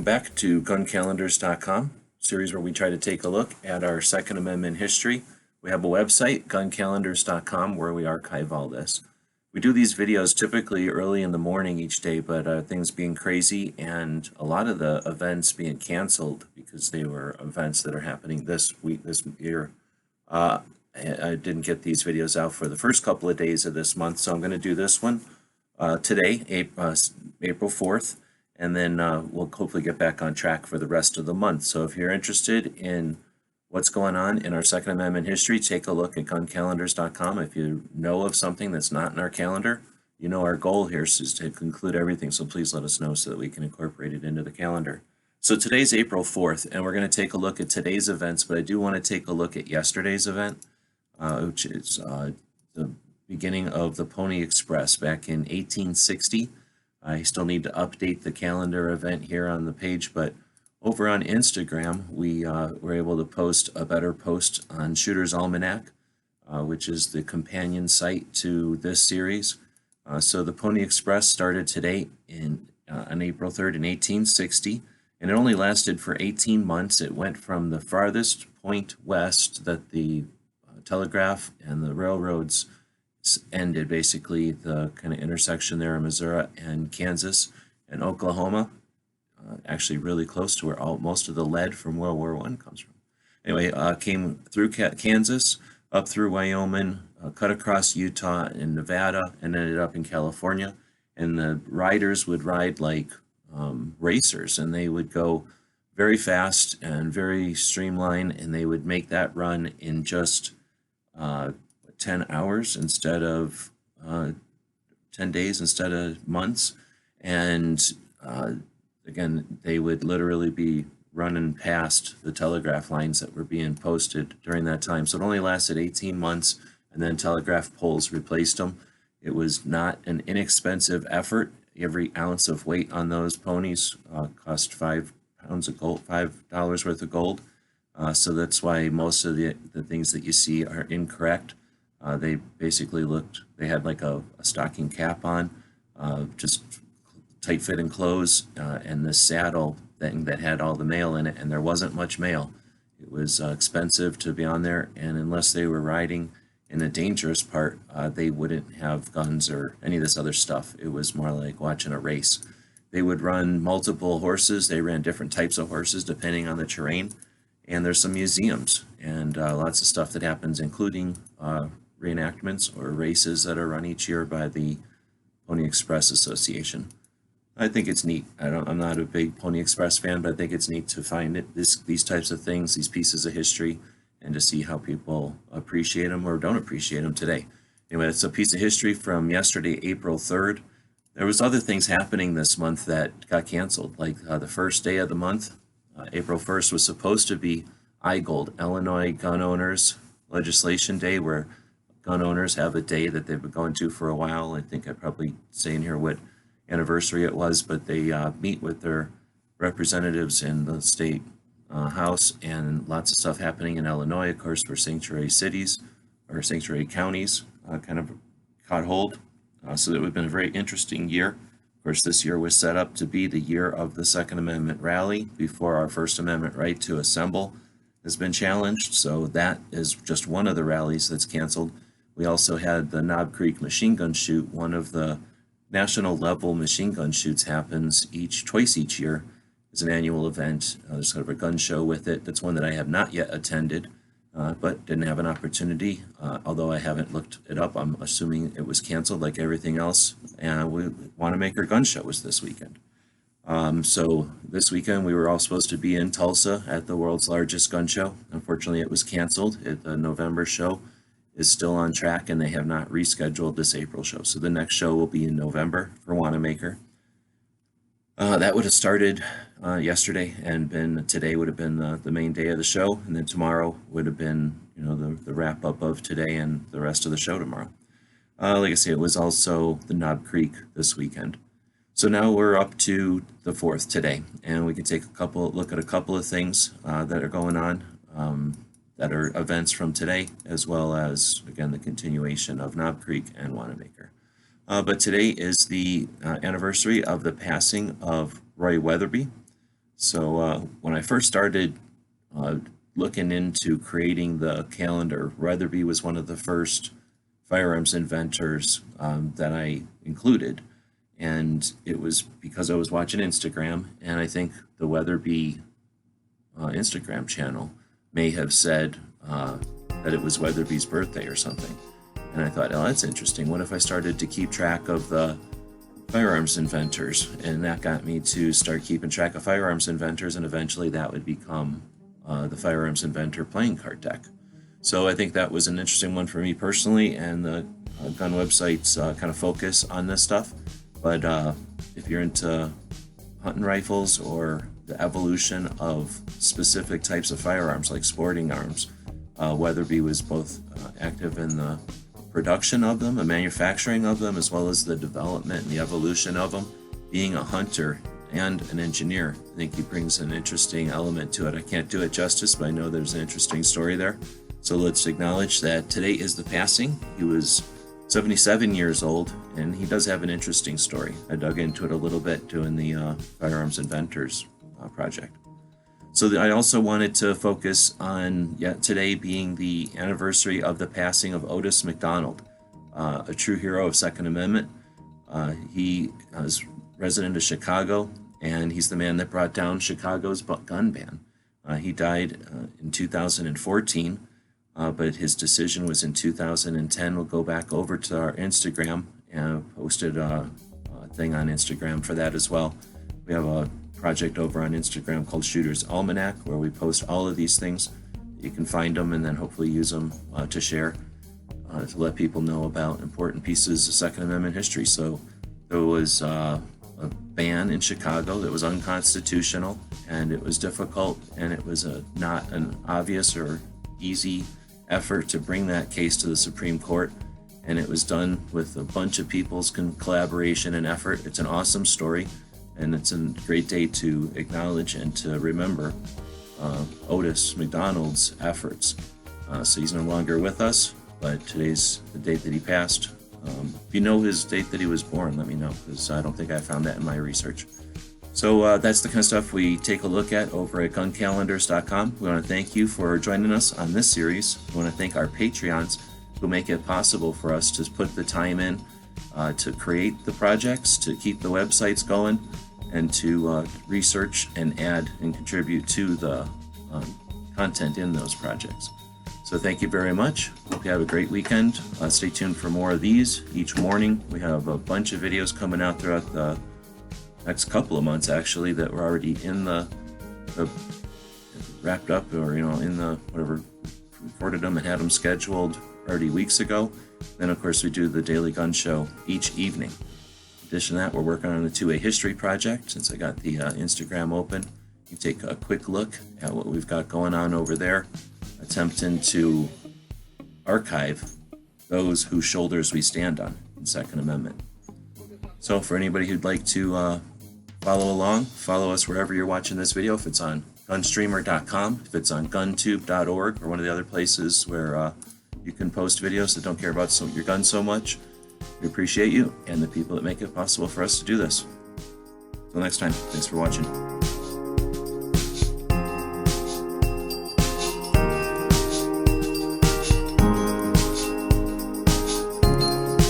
back to GunCalendars.com, series where we try to take a look at our Second Amendment history. We have a website, GunCalendars.com, where we archive all this. We do these videos typically early in the morning each day, but things being crazy and a lot of the events being canceled because they were events that are happening this year. I didn't get these videos out for the first couple of days of this month, so I'm going to do this one today, April 4th. And then we'll hopefully get back on track for the rest of the month. So if you're interested in what's going on in our Second Amendment history, take a look at GunCalendars.com. If you know of something that's not in our calendar, you know our goal here is to conclude everything, so please let us know so that we can incorporate it into the calendar. So today's April 4th, and we're going to take a look at today's events, but I do want to take a look at yesterday's event, which is the beginning of the Pony Express back in 1860. I still need to update the calendar event here on the page, but over on Instagram, we were able to post a better post on Shooter's Almanac, which is the companion site to this series. So the Pony Express started today on April 3rd in 1860, and it only lasted for 18 months. It went from the farthest point west that the telegraph and the railroads ended, basically the kind of intersection there in Missouri and Kansas and Oklahoma, actually really close to where most of the lead from World War I comes from. Anyway, came through Kansas, up through Wyoming, cut across Utah and Nevada, and ended up in California. And the riders would ride like racers, and they would go very fast and very streamlined, and they would make that run in just 10 hours instead of 10 days instead of months. And again, they would literally be running past the telegraph lines that were being posted during that time. So it only lasted 18 months, and then telegraph poles replaced them. It was not an inexpensive effort. Every ounce of weight on those ponies cost $5 worth of gold. So that's why most of the things that you see are incorrect. They basically they had like a stocking cap on, just tight-fitting clothes, and this saddle thing that had all the mail in it, and there wasn't much mail. It was expensive to be on there, and unless they were riding in a dangerous part, they wouldn't have guns or any of this other stuff. It was more like watching a race. They would run multiple horses. They ran different types of horses depending on the terrain, and there's some museums and lots of stuff that happens, including reenactments or races that are run each year by the Pony Express Association. I think it's neat. I'm not a big Pony Express fan, but I think it's neat to find these types of things, these pieces of history, and to see how people appreciate them or don't appreciate them today. Anyway, it's a piece of history from yesterday, April 3rd. There was other things happening this month that got canceled, like the first day of the month, April 1st, was supposed to be IGOLD, Illinois Gun Owners Legislation Day, where gun owners have a day that they've been going to for a while. I think I'd probably say in here what anniversary it was, but they meet with their representatives in the state house, and lots of stuff happening in Illinois, of course, where sanctuary cities or sanctuary counties kind of caught hold. So it would have been a very interesting year. Of course, this year was set up to be the year of the Second Amendment rally before our First Amendment right to assemble has been challenged. So that is just one of the rallies that's canceled. We also had the Knob Creek machine gun shoot. One of the national level machine gun shoots happens twice each year. It's an annual event. There's sort of a gun show with it. That's one that I have not yet attended, but didn't have an opportunity. Although I haven't looked it up, I'm assuming it was canceled like everything else. And we Wanamaker Gun Show was this weekend. So this weekend we were all supposed to be in Tulsa at the world's largest gun show. Unfortunately, it was canceled. The November show is still on track, and they have not rescheduled this April show. So the next show will be in November for Wanamaker. That would have started yesterday, and today would have been the main day of the show, and then tomorrow would have been the wrap up of today and the rest of the show tomorrow. Like I say, it was also the Knob Creek this weekend. So now we're up to the 4th today, and we can take look at a couple of things that are going on. That are events from today, as well as, again, the continuation of Knob Creek and Wanamaker. But today is the anniversary of the passing of Roy Weatherby. So when I first started looking into creating the calendar, Weatherby was one of the first firearms inventors that I included. And it was because I was watching Instagram, and I think the Weatherby Instagram channel may have said that it was Weatherby's birthday or something. And I thought, oh, that's interesting. What if I started to keep track of the firearms inventors? And that got me to start keeping track of firearms inventors, and eventually that would become the Firearms Inventor playing card deck. So I think that was an interesting one for me personally, and the gun websites kind of focus on this stuff. But if you're into hunting rifles or the evolution of specific types of firearms like sporting arms, Weatherby was both active in the production of them, the manufacturing of them, as well as the development and the evolution of them. Being a hunter and an engineer, I think he brings an interesting element to it. I can't do it justice, but I know there's an interesting story there. So let's acknowledge that today is the passing. He was 77 years old, and he does have an interesting story. I dug into it a little bit doing the Firearms Inventors project. So I also wanted to focus on today being the anniversary of the passing of Otis McDonald, a true hero of Second Amendment. He is resident of Chicago, and he's the man that brought down Chicago's gun ban. He died in 2014. But his decision was in 2010. We'll go back over to our Instagram and posted a thing on Instagram for that as well. We have a project over on Instagram called Shooter's Almanac, where we post all of these things. You can find them and then hopefully use them to share, to let people know about important pieces of Second Amendment history. So there was a ban in Chicago that was unconstitutional, and it was difficult, and it was not an obvious or easy effort to bring that case to the Supreme Court, and it was done with a bunch of people's collaboration and effort. It's an awesome story, and it's a great day to acknowledge and to remember Otis McDonald's efforts. So he's no longer with us, but today's the date that he passed. If you know his date that he was born, let me know, because I don't think I found that in my research. So that's the kind of stuff we take a look at over at GunCalendars.com. We want to thank you for joining us on this series. We want to thank our Patreons who make it possible for us to put the time in to create the projects, to keep the websites going, and to research and add and contribute to the content in those projects. So thank you very much. Hope you have a great weekend. Stay tuned for more of these each morning. We have a bunch of videos coming out throughout the next couple of months, actually, that were already in the wrapped up, or in the whatever, recorded them and had them scheduled already weeks ago. Then of course we do the daily gun show each evening. In addition to that, we're working on the 2A history project. Since I got the Instagram open, you take a quick look at what we've got going on over there, attempting to archive those whose shoulders we stand on in Second Amendment. So for anybody who'd like to follow along, follow us wherever you're watching this video. If it's on gunstreamer.com, if it's on guntube.org, or one of the other places where you can post videos that don't care about your gun so much. We appreciate you and the people that make it possible for us to do this. Until next time, thanks for watching.